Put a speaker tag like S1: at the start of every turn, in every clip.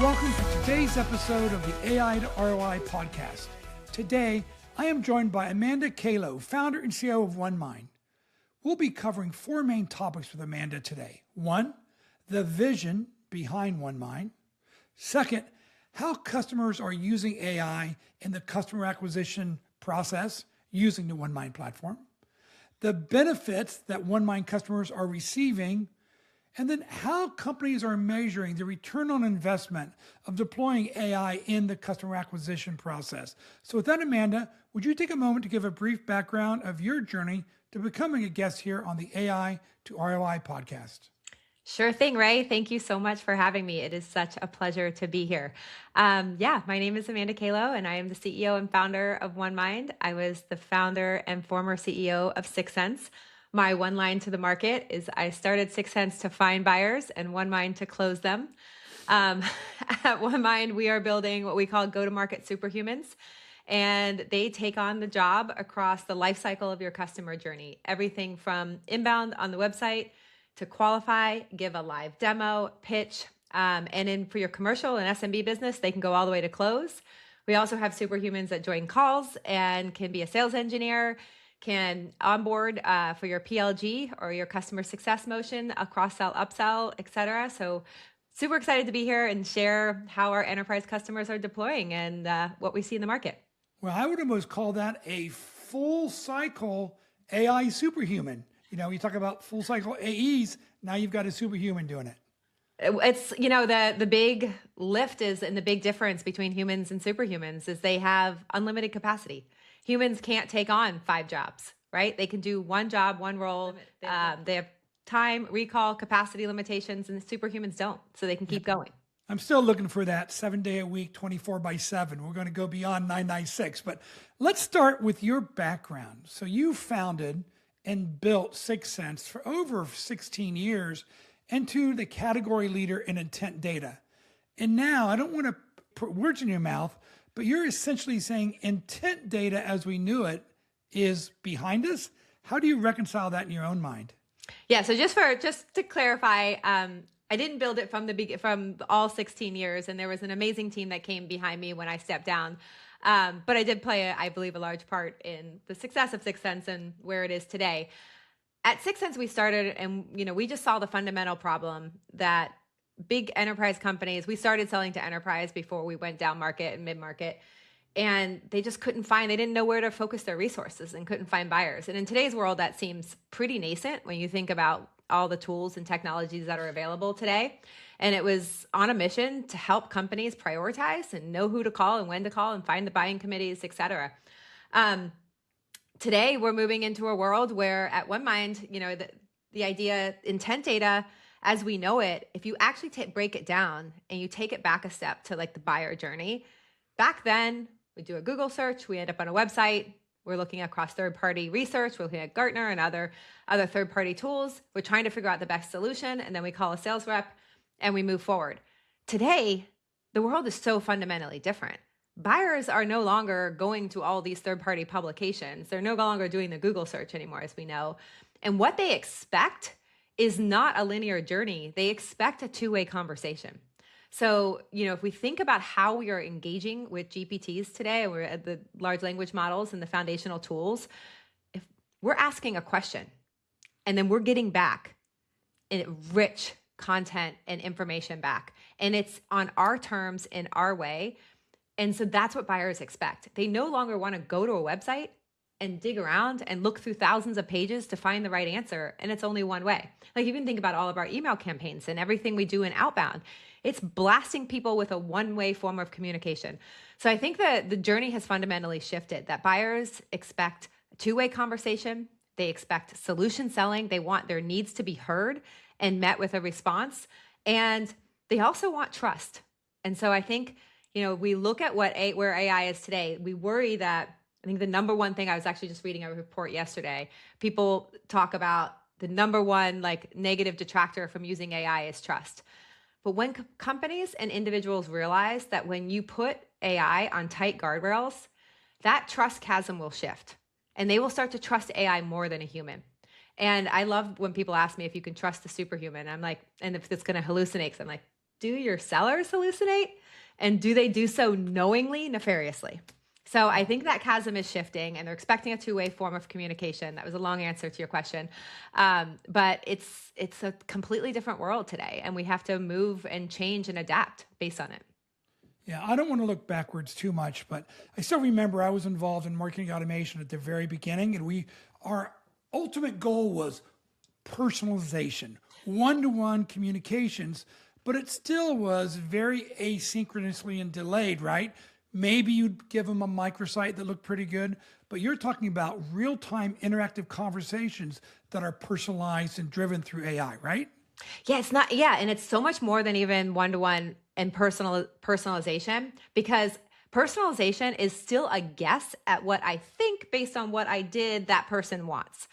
S1: Welcome to today's episode of the AI to ROI podcast. Today, I am joined by Amanda Kahlow, founder and CEO of OneMind. We'll be covering four main topics with Amanda today. One, the vision behind OneMind. Second, how customers are using AI in the customer acquisition process using the OneMind platform. The benefits that OneMind customers are receiving, and then how companies are measuring the return on investment of deploying AI in the customer acquisition process. So with that, Amanda, would you take a moment to give a brief background of your journey to becoming a guest here on the AI to ROI podcast?
S2: Sure thing, Ray. Thank you so much for having me. It is such a pleasure to be here. My name is Amanda Kahlow, and I am the CEO and founder of OneMind. I was the founder and former CEO of 6sense. My one line to the market is I started 6sense to find buyers and OneMind to close them. At OneMind, we are building what we call go-to-market superhumans, and they take on the job across the life cycle of your customer journey. Everything from inbound on the website to qualify, give a live demo, pitch, and then for your commercial and SMB business, they can go all the way to close. We also have superhumans that join calls and can be a sales engineer, can onboard for your PLG or your customer success motion, a cross-sell, upsell, et cetera. So super excited to be here and share how our enterprise customers are deploying and what we see in the market.
S1: Well, I would almost call that a full cycle AI superhuman. You know, you talk about full cycle AEs, now you've got a superhuman doing it.
S2: It's, the big lift is, and the big difference between humans and superhumans is they have unlimited capacity. Humans can't take on 5 jobs, right? They can do one job, one role. They have time, recall, capacity limitations, and the superhumans don't, so they can keep going.
S1: I'm still looking for that 7-day-a-week, 24/7. We're going to go beyond 996, but let's start with your background. So you founded and built 6sense for over 16 years into the category leader in intent data. And now, I don't want to put words in your mouth, but you're essentially saying intent data as we knew it is behind us. How do you reconcile that in your own mind?
S2: Yeah, so just to clarify, I didn't build it from all 16 years, and there was an amazing team that came behind me when I stepped down. But I did play, I believe, a large part in the success of 6sense and where it is today. At 6sense, we started, and we just saw the fundamental problem that big enterprise companies, we started selling to enterprise before we went down market and mid-market, and they just they didn't know where to focus their resources and couldn't find buyers. And in today's world, that seems pretty nascent when you think about all the tools and technologies that are available today. And it was on a mission to help companies prioritize and know who to call and when to call and find the buying committees, et cetera. Today, we're moving into a world where at OneMind, the idea, intent data, as we know it, if you actually break it down and you take it back a step to like the buyer journey, back then we do a Google search, we end up on a website, we're looking across third-party research, we're looking at Gartner and other third-party tools, we're trying to figure out the best solution, and then we call a sales rep and we move forward. Today, the world is so fundamentally different. Buyers are no longer going to all these third-party publications. They're no longer doing the Google search anymore, as we know. And what they expect is not a linear journey. They expect a two-way conversation. So, if we think about how we are engaging with GPTs today, we're at the large language models and the foundational tools, if we're asking a question and then we're getting back rich content and information back, and it's on our terms in our way. And so that's what buyers expect. They no longer want to go to a website and dig around and look through thousands of pages to find the right answer. And it's only one way. Like you can think about all of our email campaigns and everything we do in outbound. It's blasting people with a one-way form of communication. So I think that the journey has fundamentally shifted, that buyers expect a two-way conversation. They expect solution selling. They want their needs to be heard and met with a response. And they also want trust. And so I think, we look at where AI is today. We worry that, I think the number one thing, I was actually just reading a report yesterday, people talk about the number one negative detractor from using AI is trust. But when companies and individuals realize that when you put AI on tight guardrails, that trust chasm will shift and they will start to trust AI more than a human. And I love when people ask me if you can trust the superhuman. I'm like, and if it's going to hallucinate, 'cause I'm like, do your sellers hallucinate? And do they do so knowingly, nefariously? So I think that chasm is shifting, and they're expecting a two-way form of communication. That was a long answer to your question, but it's a completely different world today, and we have to move and change and adapt based on it.
S1: Yeah, I don't want to look backwards too much, but I still remember I was involved in marketing automation at the very beginning, and our ultimate goal was personalization, one-to-one communications, but it still was very asynchronously and delayed, right? Maybe you'd give them a microsite that looked pretty good, but you're talking about real-time interactive conversations that are personalized and driven through AI, right?
S2: Yeah, it's not, yeah, and it's so much more than even one-to-one and personalization, because personalization is still a guess at what I think based on what I did that person wants.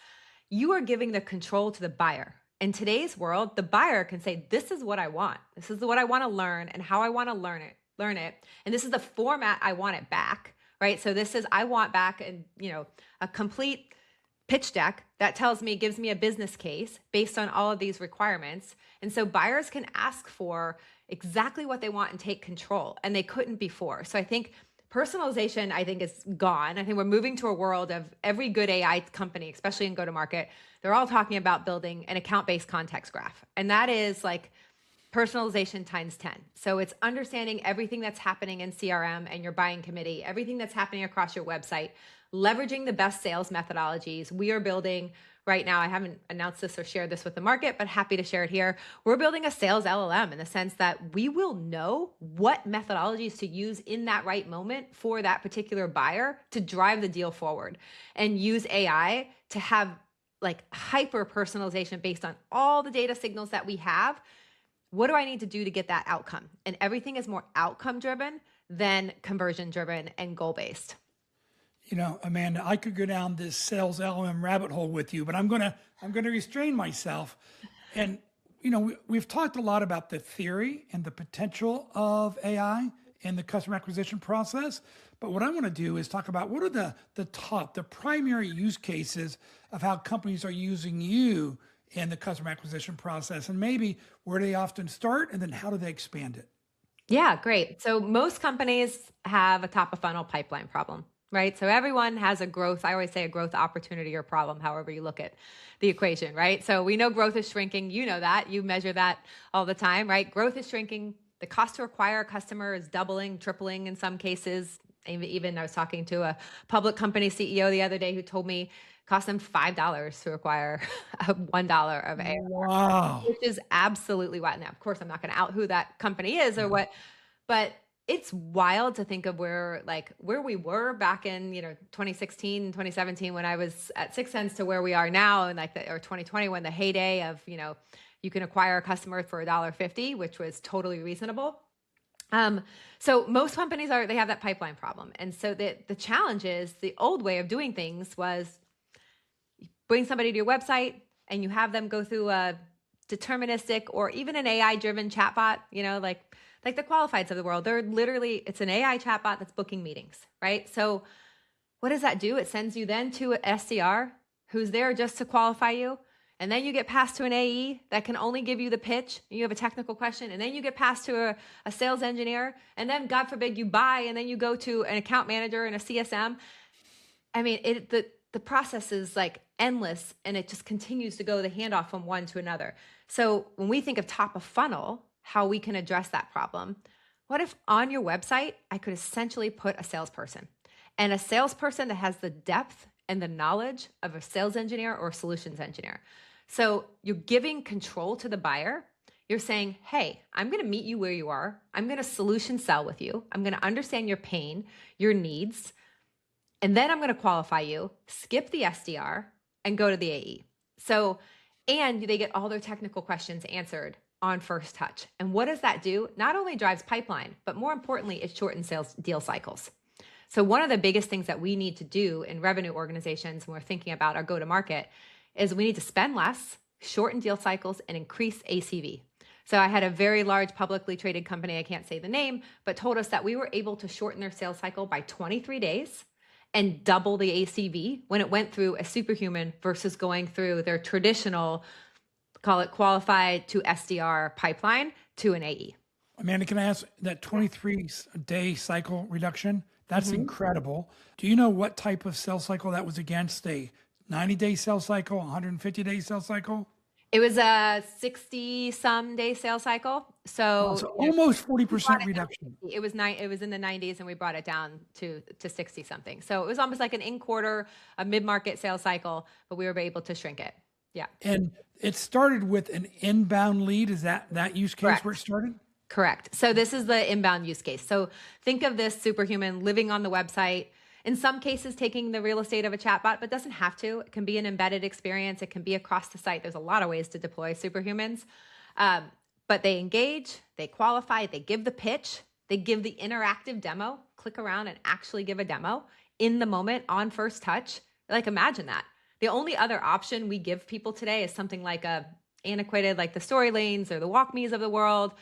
S2: You are giving the control to the buyer. In today's world, the buyer can say, this is what I want. This is what I want to learn and how I want to learn it. And this is the format I want it back, right? So this is, I want back a complete pitch deck that gives me a business case based on all of these requirements. And so buyers can ask for exactly what they want and take control, and they couldn't before. So I think personalization, is gone. I think we're moving to a world of every good AI company, especially in go-to-market, they're all talking about building an account-based context graph. And that is like personalization times 10. So it's understanding everything that's happening in CRM and your buying committee, everything that's happening across your website, leveraging the best sales methodologies. We are building right now, I haven't announced this or shared this with the market, but happy to share it here. We're building a sales LLM in the sense that we will know what methodologies to use in that right moment for that particular buyer to drive the deal forward, and use AI to have like hyper personalization based on all the data signals that we have. What do I need to do to get that outcome? And everything is more outcome driven than conversion driven and goal based.
S1: Amanda, I could go down this sales LM rabbit hole with you, but I'm gonna restrain myself. And we've talked a lot about the theory and the potential of AI in the customer acquisition process. But what I want to do is talk about what are the primary use cases of how companies are using you in the customer acquisition process, and maybe where they often start, and then how do they expand it?
S2: Yeah, great. So most companies have a top of funnel pipeline problem, right? So everyone has I always say a growth opportunity or problem, however you look at the equation, right? So we know growth is shrinking. You know that. You measure that all the time, right? Growth is shrinking. The cost to acquire a customer is doubling, tripling in some cases. Even I was talking to a public company CEO the other day who told me it cost them $5 to acquire $1 of ARR,
S1: Wow.
S2: which is absolutely wild. Now, of course, I'm not going to out who that company is or what, but it's wild to think of where we were back in 2016, 2017 when I was at 6 cents to where we are now, and or 2020 when the heyday of you can acquire a customer for $1.50, which was totally reasonable. So most companies they have that pipeline problem. And so the challenge is the old way of doing things was bring somebody to your website and you have them go through a deterministic or even an AI driven chatbot, like the qualifieds of the world. It's an AI chatbot that's booking meetings, right? So what does that do? It sends you then to an SDR who's there just to qualify you. And then you get passed to an AE that can only give you the pitch. You have a technical question, and then you get passed to a sales engineer, and then God forbid you buy, and then you go to an account manager and a CSM. I mean, the process is like endless, and it just continues to go the handoff from one to another. So when we think of top of funnel, how we can address that problem, what if on your website, I could essentially put a salesperson, and a salesperson that has the depth and the knowledge of a sales engineer or a solutions engineer. So you're giving control to the buyer. You're saying, hey, I'm going to meet you where you are. I'm going to solution sell with you. I'm going to understand your pain, your needs, and then I'm going to qualify you, skip the SDR, and go to the AE. So, and they get all their technical questions answered on first touch. And what does that do? Not only drives pipeline, but more importantly, it shortens sales deal cycles. So one of the biggest things that we need to do in revenue organizations when we're thinking about our go-to-market is we need to spend less, shorten deal cycles, and increase ACV. So I had a very large publicly traded company, I can't say the name, but told us that we were able to shorten their sales cycle by 23 days and double the ACV when it went through a Superhuman versus going through their traditional, call it qualified to SDR pipeline to an AE.
S1: Amanda, can I ask that 23-day cycle reduction? That's
S2: Mhm.
S1: incredible. Do you know what type of sales cycle that was against? A 90-day sales cycle, 150-day sales cycle?
S2: It was a 60 some day sales cycle.
S1: Wow,
S2: So,
S1: so
S2: you know,
S1: almost
S2: we brought
S1: 40%
S2: it down to
S1: reduction.
S2: 60. It was in the 90s and we brought it down to 60 something. So it was almost like an in quarter, a mid-market sales cycle, but we were able to shrink it. Yeah.
S1: And it started with an inbound lead. Is that use case where it
S2: Correct.
S1: started?
S2: Correct. So this is the inbound use case. So think of this Superhuman living on the website, in some cases taking the real estate of a chatbot, but doesn't have to. It can be an embedded experience. It can be across the site. There's a lot of ways to deploy Superhumans. But they engage, they qualify, they give the pitch, they give the interactive demo, click around and actually give a demo in the moment on first touch. Like imagine that. The only other option we give people today is something like a antiquated, like the Story Lanes or the Walk Me's of the world,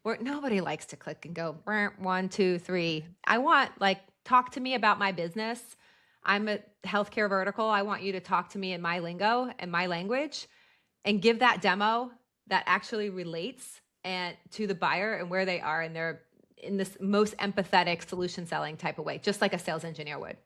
S2: where nobody likes to click and go 1, 2, 3. I want like talk to me about my business. I'm a healthcare vertical. I want you to talk to me in my lingo and my language and give that demo that actually relates and to the buyer and where they are and they're in this most empathetic solution selling type of way, just like a sales engineer would.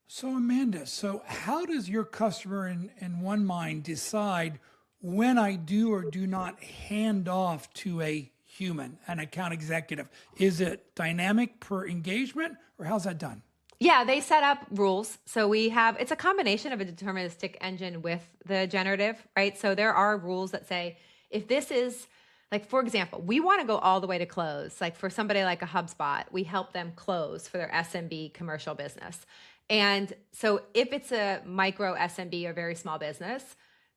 S1: So Amanda, so how does your customer in One Mind decide when I do or do not hand off to a human, an account executive? Is it dynamic per engagement or how's that done?
S2: Yeah, they set up rules. So we have, it's a combination of a deterministic engine with the generative, right? So there are rules that say, if this is, like, for example, we want to go all the way to close. Like for somebody like a HubSpot, we help them close for their SMB commercial business. And so if it's a micro SMB or very small business,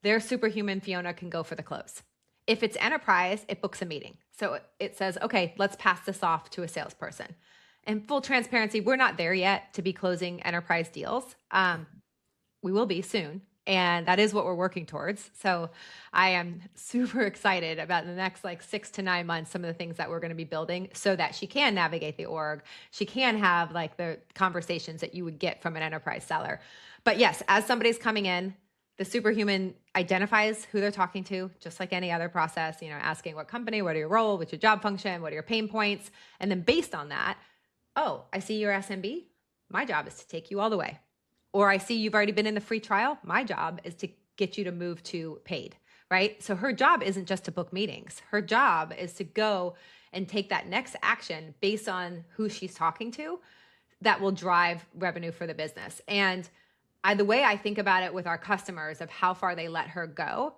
S2: their Superhuman Fiona can go for the close. If it's enterprise, it books a meeting. So it says, okay, let's pass this off to a salesperson. And full transparency, we're not there yet to be closing enterprise deals. We will be soon. And that is what we're working towards. So I am super excited about the next like 6 to 9 months, some of the things that we're going to be building so that she can navigate the org. She can have like the conversations that you would get from an enterprise seller. But yes, as somebody's coming in, the Superhuman identifies who they're talking to, just like any other process, you know, asking what company, what are your role, what's your job function, what are your pain points? And then based on that, oh, I see you're SMB. My job is to take you all the way. Or I see you've already been in the free trial. My job is to get you to move to paid, right? So her job isn't just to book meetings. Her job is to go and take that next action based on who she's talking to that will drive revenue for the business. And the way I think about it with our customers of how far they let her go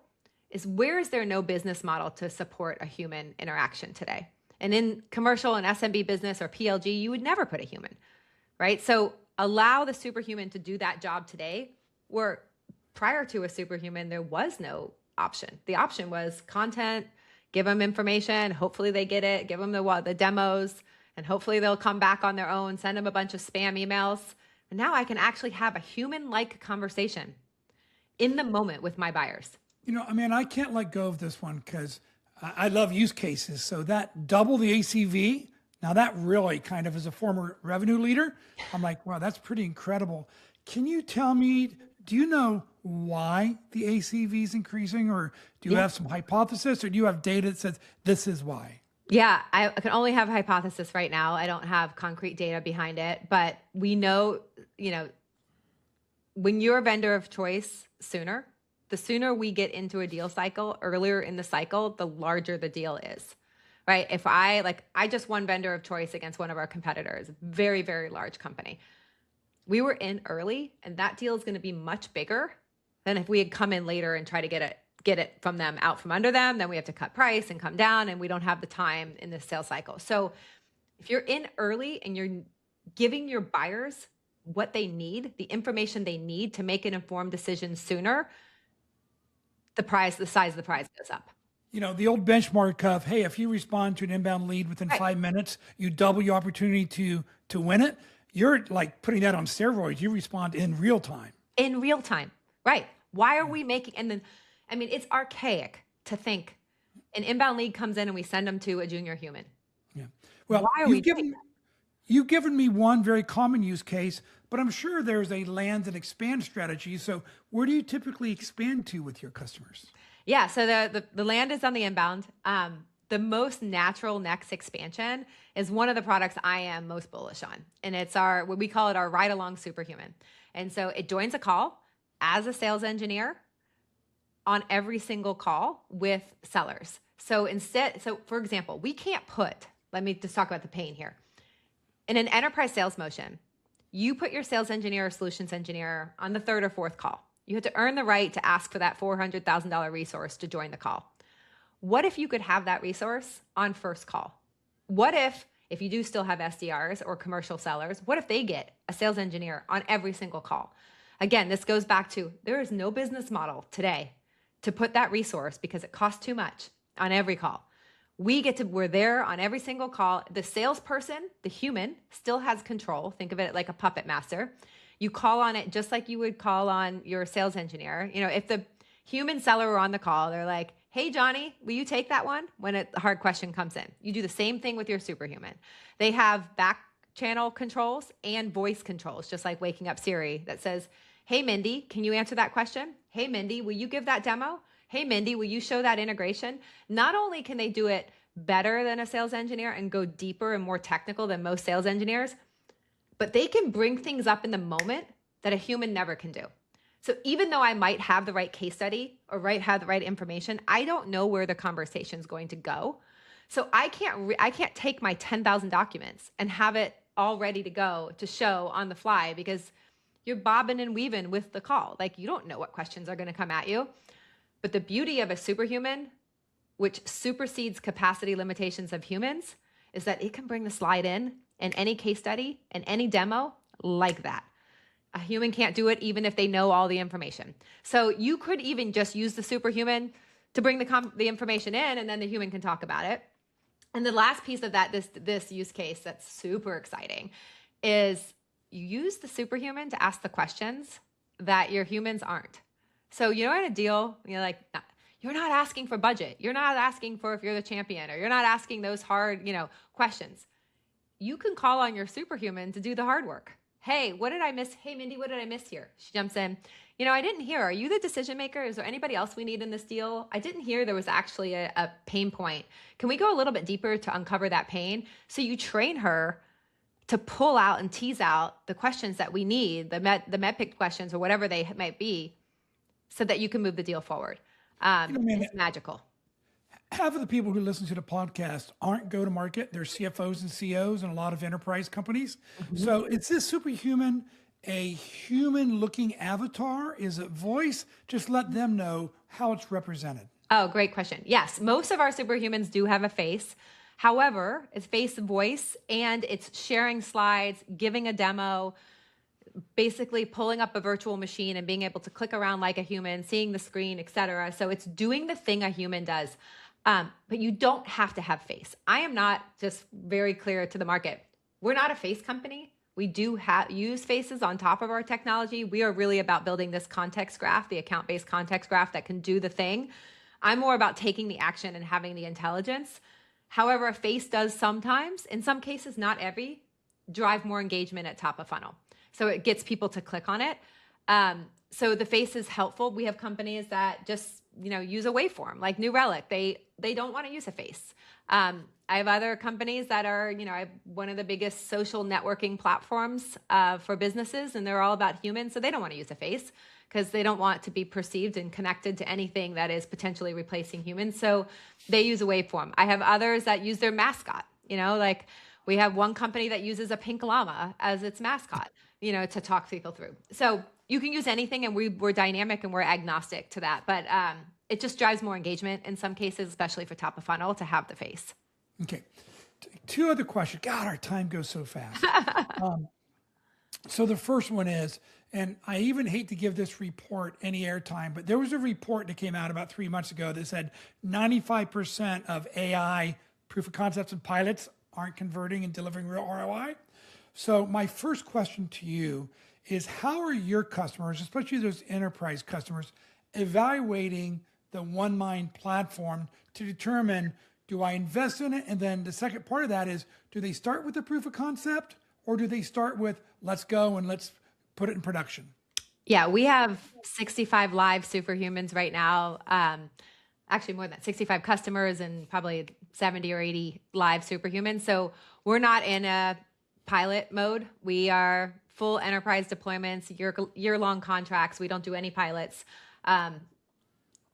S2: is where is there no business model to support a human interaction today? And in commercial and SMB business or PLG, you would never put a human, right? So allow the Superhuman to do that job today, where prior to a Superhuman, there was no option. The option was content, give them information, hopefully they get it, give them the demos, and hopefully they'll come back on their own, send them a bunch of spam emails. And now I can actually have a human-like conversation in the moment with my buyers.
S1: You know, I mean, I can't let go of this one because I love use cases. So that double the ACV, now that really kind of as a former revenue leader, I'm like, wow, that's pretty incredible. Can you tell me, do you know why the ACV is increasing, or do you have some hypothesis, or do you have data that says this is why?
S2: Yeah, I can only have a hypothesis right now. I don't have concrete data behind it, but we know, you know, when you're a vendor of choice sooner, the sooner we get into a deal cycle, earlier in the cycle, the larger the deal is, right? If I just won vendor of choice against one of our competitors, very, very large company. We were in early and that deal is going to be much bigger than if we had come in later and try to get it from them out from under them. Then we have to cut price and come down and we don't have the time in this sales cycle. So if you're in early and you're giving your buyers what they need, the information they need to make an informed decision sooner, the size of the prize goes up.
S1: You know, the old benchmark of, hey, if you respond to an inbound lead within 5 minutes, you double your opportunity to win it. You're like putting that on steroids. You respond in real time.
S2: In real time, right? Why are we making, and then, I mean, it's archaic to think an inbound lead comes in and we send them to a junior human.
S1: Yeah. Well,
S2: Why are we doing that?
S1: you've given me one very common use case, but I'm sure there's a land and expand strategy. So where do you typically expand to with your customers?
S2: Yeah, so the land is on the inbound. The most natural next expansion is one of the products I am most bullish on, and it's our what we call it our ride along Superhuman. And so it joins a call as a sales engineer on every single call with sellers. So for example, we can't put. Let me just talk about the pain here. In an enterprise sales motion, you put your sales engineer or solutions engineer on the third or fourth call. You have to earn the right to ask for that $400,000 resource to join the call. What if you could have that resource on first call? What if you do still have SDRs or commercial sellers, what if they get a sales engineer on every single call? Again, this goes back to there is no business model today to put that resource because it costs too much on every call. We're there on every single call. The salesperson, the human, still has control. Think of it like a puppet master. You call on it just like you would call on your sales engineer. If the human seller were on the call, they're like, hey, Johnny, will you take that one? When a hard question comes in. You do the same thing with your superhuman. They have back channel controls and voice controls, just like waking up Siri that says, hey, Mindy, can you answer that question? Hey, Mindy, will you give that demo? Hey, Mindy, will you show that integration? Not only can they do it better than a sales engineer and go deeper and more technical than most sales engineers, but they can bring things up in the moment that a human never can do. So even though I might have the right case study or have the right information, I don't know where the conversation is going to go. So I can't take my 10,000 documents and have it all ready to go to show on the fly because you're bobbing and weaving with the call. Like you don't know what questions are going to come at you. But the beauty of a superhuman, which supersedes capacity limitations of humans, is that it can bring the slide in any case study and any demo like that. A human can't do it even if they know all the information. So you could even just use the superhuman to bring the information in and then the human can talk about it. And the last piece of that, this use case that's super exciting is you use the superhuman to ask the questions that your humans aren't. So in a deal, you're like, you're not asking for budget. You're not asking for if you're the champion or you're not asking those hard, questions. You can call on your superhuman to do the hard work. Hey, what did I miss? Hey, Mindy, what did I miss here? She jumps in. I didn't hear. Are you the decision maker? Is there anybody else we need in this deal? I didn't hear there was actually a pain point. Can we go a little bit deeper to uncover that pain? So you train her to pull out and tease out the questions that we need, the med-picked questions or whatever they might be, so that you can move the deal forward. It's magical.
S1: Half of the people who listen to the podcast aren't go-to-market. They're CFOs and CEOs in a lot of enterprise companies. Mm-hmm. So is this superhuman a human-looking avatar? Is it voice? Just let them know how it's represented.
S2: Oh, great question. Yes, most of our superhumans do have a face. However, it's face and voice, and it's sharing slides, giving a demo, basically pulling up a virtual machine and being able to click around like a human, seeing the screen, etc. So it's doing the thing a human does. But you don't have to have face. I am not, just very clear to the market, we're not a face company. We do use faces on top of our technology. We are really about building this context graph, the account-based context graph that can do the thing. I'm more about taking the action and having the intelligence. However, a face does sometimes, in some cases, not every, drive more engagement at top of funnel. So it gets people to click on it. So the face is helpful. We have companies that just, use a waveform like New Relic. They don't want to use a face. I have other companies that are, I have one of the biggest social networking platforms for businesses, and they're all about humans. So they don't want to use a face because they don't want to be perceived and connected to anything that is potentially replacing humans. So they use a waveform. I have others that use their mascot, like we have one company that uses a pink llama as its mascot, to talk people through. So you can use anything, and we're dynamic and we're agnostic to that. But it just drives more engagement in some cases, especially for top of funnel, to have the face.
S1: Okay. Two other questions. God, our time goes so fast. So the first one is, and I even hate to give this report any airtime, but there was a report that came out about 3 months ago that said 95% of AI proof of concepts and pilots aren't converting and delivering real ROI. So my first question to you is, how are your customers, especially those enterprise customers, evaluating the OneMind platform to determine, do I invest in it? And then the second part of that is, do they start with the proof of concept, or do they start with, let's go and let's put it in production?
S2: Yeah, we have 65 live Superhumans right now. Actually, more than that, 65 customers and probably 70 or 80 live Superhumans. So we're not in a pilot mode. We are full enterprise deployments, year-long contracts. We don't do any pilots. Um,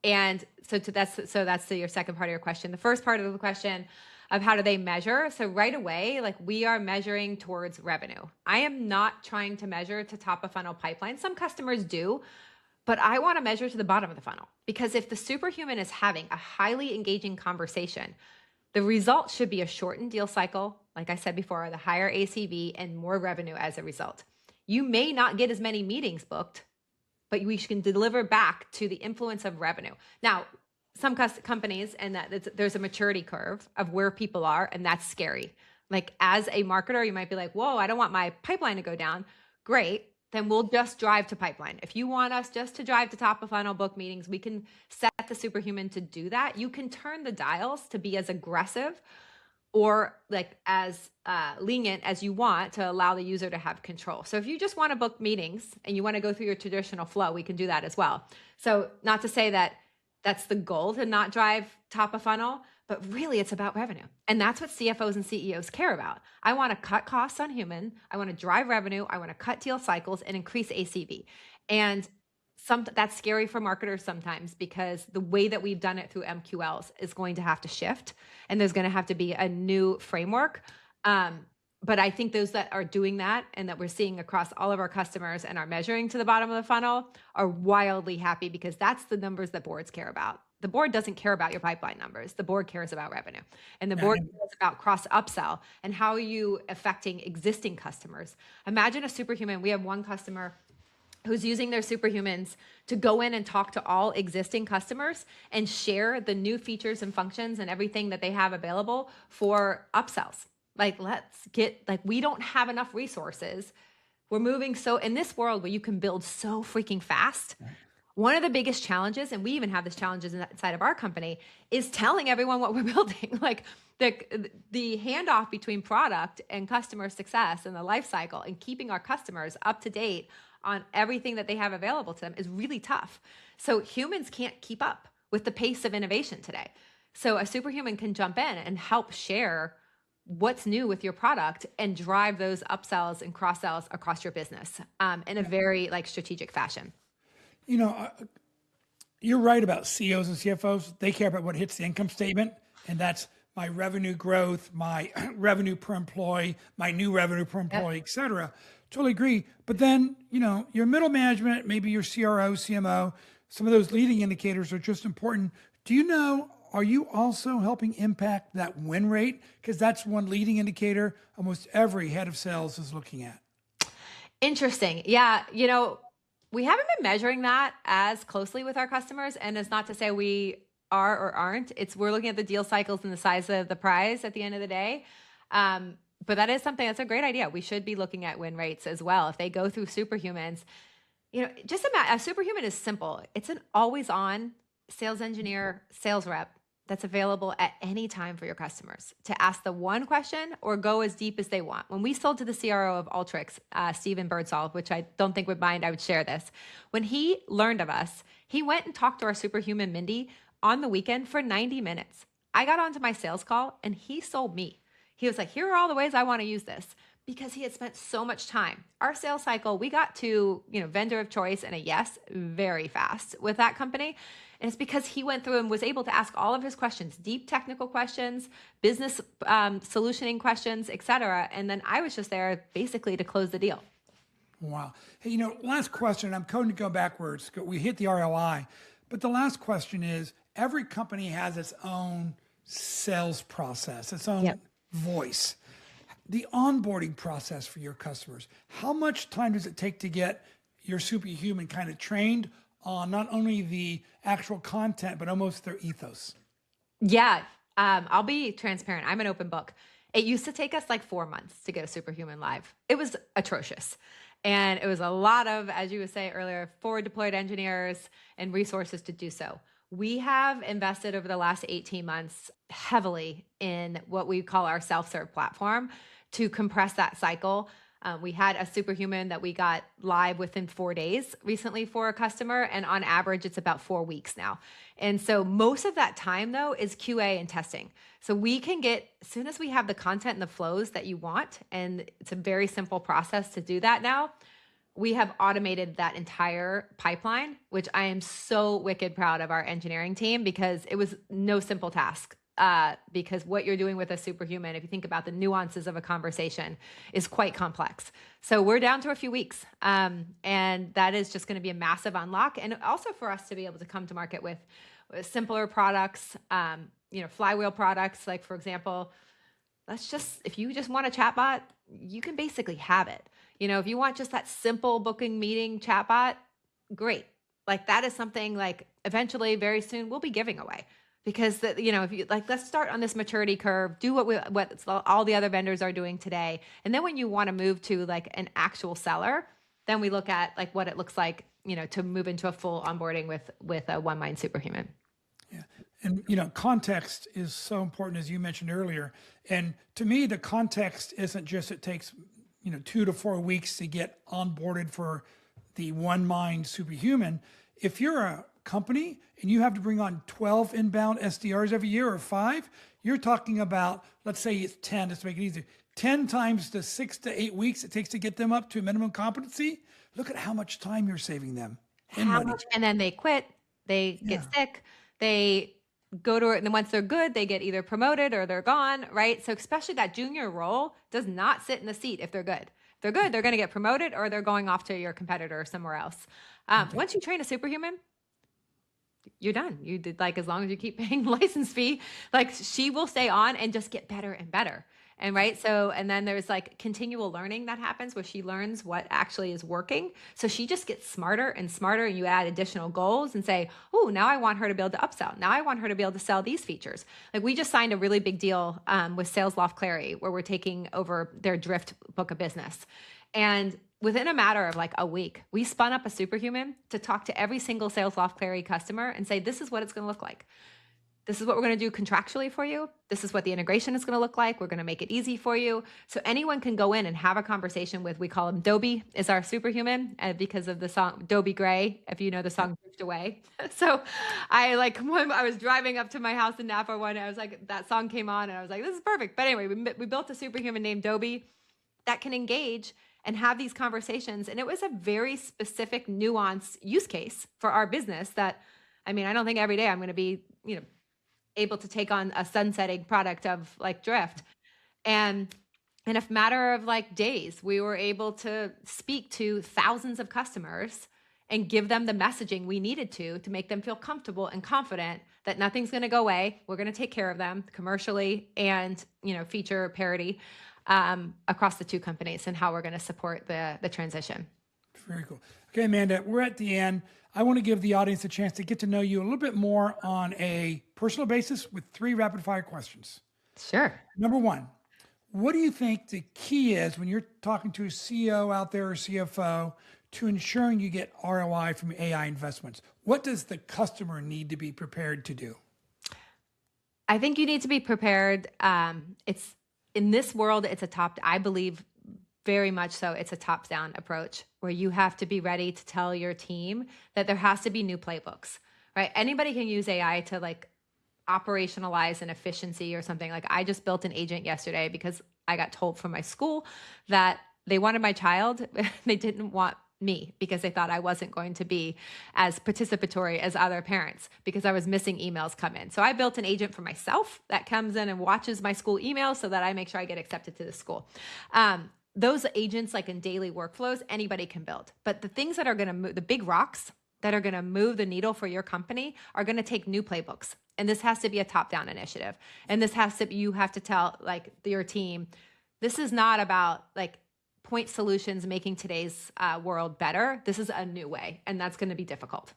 S2: and that's to your second part of your question. The first part of the question of how do they measure? So right away, like we are measuring towards revenue. I am not trying to measure to top of funnel pipeline. Some customers do, but I want to measure to the bottom of the funnel because if the Superhuman is having a highly engaging conversation, the result should be a shortened deal cycle, like I said before, the higher ACV and more revenue as a result. You may not get as many meetings booked, but we can deliver back to the influence of revenue. Now, some companies, and there's a maturity curve of where people are, and that's scary. Like as a marketer, you might be like, whoa, I don't want my pipeline to go down. Great. Then we'll just drive to pipeline. If you want us just to drive to top of funnel book meetings, we can set the Superhuman to do that. You can turn the dials to be as aggressive or like as lenient as you want to allow the user to have control. So if you just want to book meetings and you want to go through your traditional flow, we can do that as well. So not to say that that's the goal to not drive top of funnel, but really it's about revenue. And that's what CFOs and CEOs care about. I want to cut costs on human. I want to drive revenue. I want to cut deal cycles and increase ACV. And that's scary for marketers sometimes because the way that we've done it through MQLs is going to have to shift and there's going to have to be a new framework. But I think those that are doing that and that we're seeing across all of our customers and are measuring to the bottom of the funnel are wildly happy because that's the numbers that boards care about. The board doesn't care about your pipeline numbers. The board cares about revenue. And the board cares about cross upsell and how are you affecting existing customers. Imagine a Superhuman. We have one customer who's using their Superhumans to go in and talk to all existing customers and share the new features and functions and everything that they have available for upsells. Like, we don't have enough resources. We're moving so in this world where you can build so freaking fast. One of the biggest challenges, and we even have this challenges inside of our company, is telling everyone what we're building. Like the handoff between product and customer success and the life cycle and keeping our customers up to date on everything that they have available to them is really tough. So humans can't keep up with the pace of innovation today. So a Superhuman can jump in and help share what's new with your product and drive those upsells and cross sells across your business in a very strategic fashion.
S1: You know, you're right about CEOs and CFOs. They care about what hits the income statement, and that's my revenue growth, my revenue per employee, my new revenue per employee, et cetera. Totally agree. But then, your middle management, maybe your CRO, CMO, some of those leading indicators are just important. Are you also helping impact that win rate? Because that's one leading indicator almost every head of sales is looking at.
S2: Interesting. Yeah. We haven't been measuring that as closely with our customers. And it's not to say we are or aren't. We're looking at the deal cycles and the size of the prize at the end of the day. But that is something that's a great idea. We should be looking at win rates as well. If they go through Superhumans, just imagine a Superhuman is simple. It's an always on sales engineer, sales rep that's available at any time for your customers to ask the one question or go as deep as they want. When we sold to the CRO of Alteryx, Stephen Birdsall, which I don't think would mind, I would share this. When he learned of us, he went and talked to our Superhuman Mindy on the weekend for 90 minutes. I got onto my sales call and he sold me. He was like, here are all the ways I want to use this because he had spent so much time. Our sales cycle, we got to, vendor of choice and a yes very fast with that company. And it's because he went through and was able to ask all of his questions, deep technical questions, business solutioning questions, et cetera. And then I was just there basically to close the deal.
S1: Wow. Hey, last question. I'm going to go backwards. We hit the ROI. But the last question is, every company has its own sales process, its own voice. The onboarding process for your customers, how much time does it take to get your Superhuman kind of trained on not only the actual content, but almost their ethos?
S2: Yeah, I'll be transparent. I'm an open book. It used to take us 4 months to get a Superhuman live. It was atrocious. And it was a lot of, as you would say earlier, forward deployed engineers and resources to do so. We have invested over the last 18 months heavily in what we call our self-serve platform to compress that cycle. We had a Superhuman that we got live within 4 days recently for a customer, and on average, it's about 4 weeks now. And so most of that time, though, is QA and testing. So we can get, as soon as we have the content and the flows that you want, and it's a very simple process to do that now, we have automated that entire pipeline, which I am so wicked proud of our engineering team, because it was no simple task. Because what you're doing with a Superhuman, if you think about the nuances of a conversation, is quite complex. So we're down to a few weeks. And that is just going to be a massive unlock. And also for us to be able to come to market with simpler products, flywheel products. Like, for example, if you just want a chatbot, you can basically have it. If you want just that simple booking meeting chatbot, great. Like, that is something like eventually very soon we'll be giving away. Because if you like, let's start on this maturity curve, do what all the other vendors are doing today. And then when you want to move to like an actual seller, then we look at like what it looks like, to move into a full onboarding with a OneMind Superhuman.
S1: Yeah. And, context is so important, as you mentioned earlier. And to me, the context isn't just, it takes, 2 to 4 weeks to get onboarded for the OneMind Superhuman. If you're a company and you have to bring on 12 inbound SDRs every year, or 5, you're talking about, let's say it's 10, let's make it easy, 10 times the 6 to 8 weeks it takes to get them up to minimum competency. Look at how much time you're saving them.
S2: And then they quit, they get sick, they go to it, and then once they're good, they get either promoted or they're gone, right? So especially that junior role does not sit in the seat if they're good. If they're good, they're going to get promoted, or they're going off to your competitor or somewhere else. Once you train a Superhuman, you're done. You did, like, as long as you keep paying license fee, like, she will stay on and just get better and better. And right. So, and then there's like continual learning that happens where she learns what actually is working. So she just gets smarter and smarter, and you add additional goals and say, oh, now I want her to be able to upsell. Now I want her to be able to sell these features. Like, we just signed a really big deal with Sales Loft Clary, where we're taking over their Drift book of business. And within a matter of like a week, we spun up a Superhuman to talk to every single Sales Loft Clary customer and say, this is what it's going to look like. This is what we're going to do contractually for you. This is what the integration is going to look like. We're going to make it easy for you. So anyone can go in and have a conversation with, we call him Dobie, is our Superhuman, because of the song Dobie Gray, if you know the song Drift Away. So when I was driving up to my house in Napa one, I was like, that song came on and I was like, this is perfect. But anyway, we built a Superhuman named Dobie that can engage and have these conversations. And it was a very specific, nuanced use case for our business that, I don't think every day I'm going to be, able to take on a sunsetting product of like Drift. And in a matter of like days, we were able to speak to thousands of customers and give them the messaging we needed to make them feel comfortable and confident that nothing's going to go away. We're going to take care of them commercially and, feature parity across the two companies, and how we're going to support the transition.
S1: Very cool. Okay, Amanda, we're at the end. I want to give the audience a chance to get to know you a little bit more on a personal basis with 3 rapid fire questions.
S2: Sure.
S1: Number 1, what do you think the key is when you're talking to a CEO out there or CFO to ensuring you get ROI from AI investments? What does the customer need to be prepared to do?
S2: I think you need to be prepared. It's in this world, I believe very much so, it's a top-down approach where you have to be ready to tell your team that there has to be new playbooks, right? Anybody can use AI to like operationalize an efficiency or something. Like, I just built an agent yesterday because I got told from my school that they wanted my child. They didn't want me because they thought I wasn't going to be as participatory as other parents because I was missing emails come in. So I built an agent for myself that comes in and watches my school emails so that I make sure I get accepted to the school. Those agents, like in daily workflows, anybody can build. But the things that are going to move, the big rocks that are going to move the needle for your company, are going to take new playbooks. And this has to be a top-down initiative. And you have to tell like your team, this is not about like point solutions making today's world better. This is a new way, and that's going to be difficult.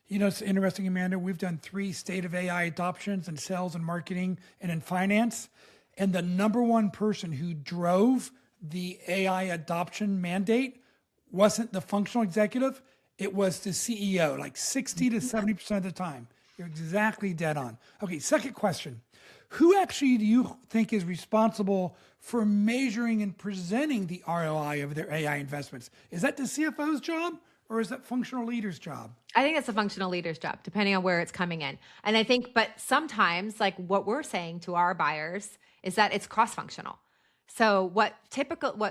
S1: It's interesting, Amanda. We've done 3 state of AI adoptions in sales and marketing and in finance. And the number 1 person who drove the AI adoption mandate wasn't the functional executive, it was the CEO, like 60 to 70% of the time. You're exactly dead on. Okay, second question. Who actually do you think is responsible for measuring and presenting the ROI of their AI investments? Is that the CFO's job or is that functional leader's job?
S2: I think it's a functional leader's job, depending on where it's coming in. And I think, but sometimes, like what we're saying to our buyers is that it's cross-functional. So what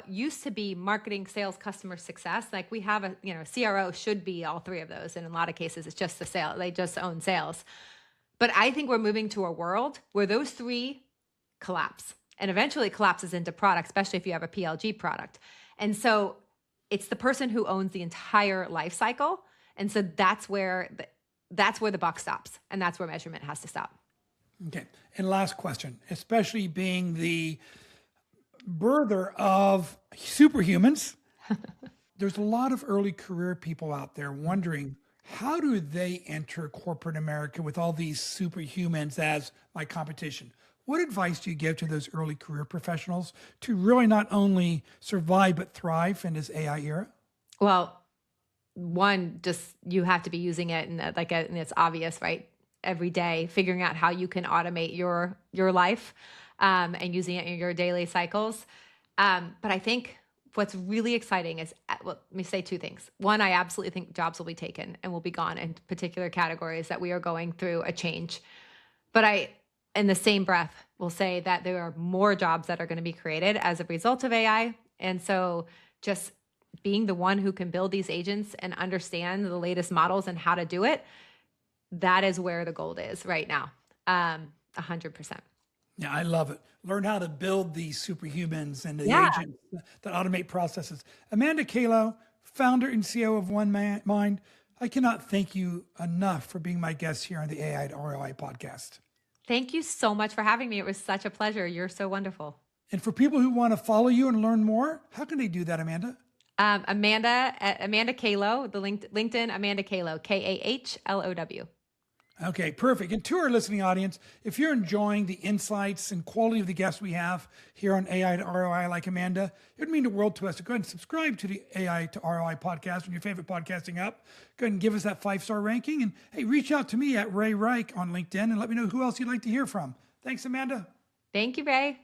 S2: used to be marketing, sales, customer success, like we have CRO should be all three of those. And in a lot of cases, it's just the sale. They just own sales. But I think we're moving to a world where those three collapse and eventually collapses into product, especially if you have a PLG product. And so it's the person who owns the entire life cycle. And so that's where the buck stops. And that's where measurement has to stop.
S1: Okay. And last question, especially being the birther of Superhumans, there's a lot of early career people out there wondering, how do they enter corporate America with all these superhumans as my competition? What advice do you give to those early career professionals to really not only survive but thrive in this AI era?
S2: Well, one, just you have to be using it, and and it's obvious, right? Every day, figuring out how you can automate your life and using it in your daily cycles. But I think what's really exciting is, well, let me say two things. One, I absolutely think jobs will be taken and will be gone in particular categories that we are going through a change. But in the same breath, will say that there are more jobs that are going to be created as a result of AI. And so just being the one who can build these agents and understand the latest models and how to do it, that is where the gold is right now. 100%.
S1: Yeah, I love it. Learn how to build these superhumans and the agents that automate processes. Amanda Kahlow, founder and CEO of Mind. I cannot thank you enough for being my guest here on the AI to ROI podcast.
S2: Thank you so much for having me. It was such a pleasure. You're so wonderful.
S1: And for people who want to follow you and learn more, how can they do that, Amanda?
S2: Amanda Kahlow, the LinkedIn, Amanda Kahlow, Kahlow.
S1: Okay, perfect. And to our listening audience, if you're enjoying the insights and quality of the guests we have here on AI to ROI like Amanda, it would mean the world to us to go ahead and subscribe to the AI to ROI podcast on your favorite podcasting app. Go ahead and give us that 5-star ranking. And hey, reach out to me at Ray Reich on LinkedIn and let me know who else you'd like to hear from. Thanks, Amanda.
S2: Thank you, Ray.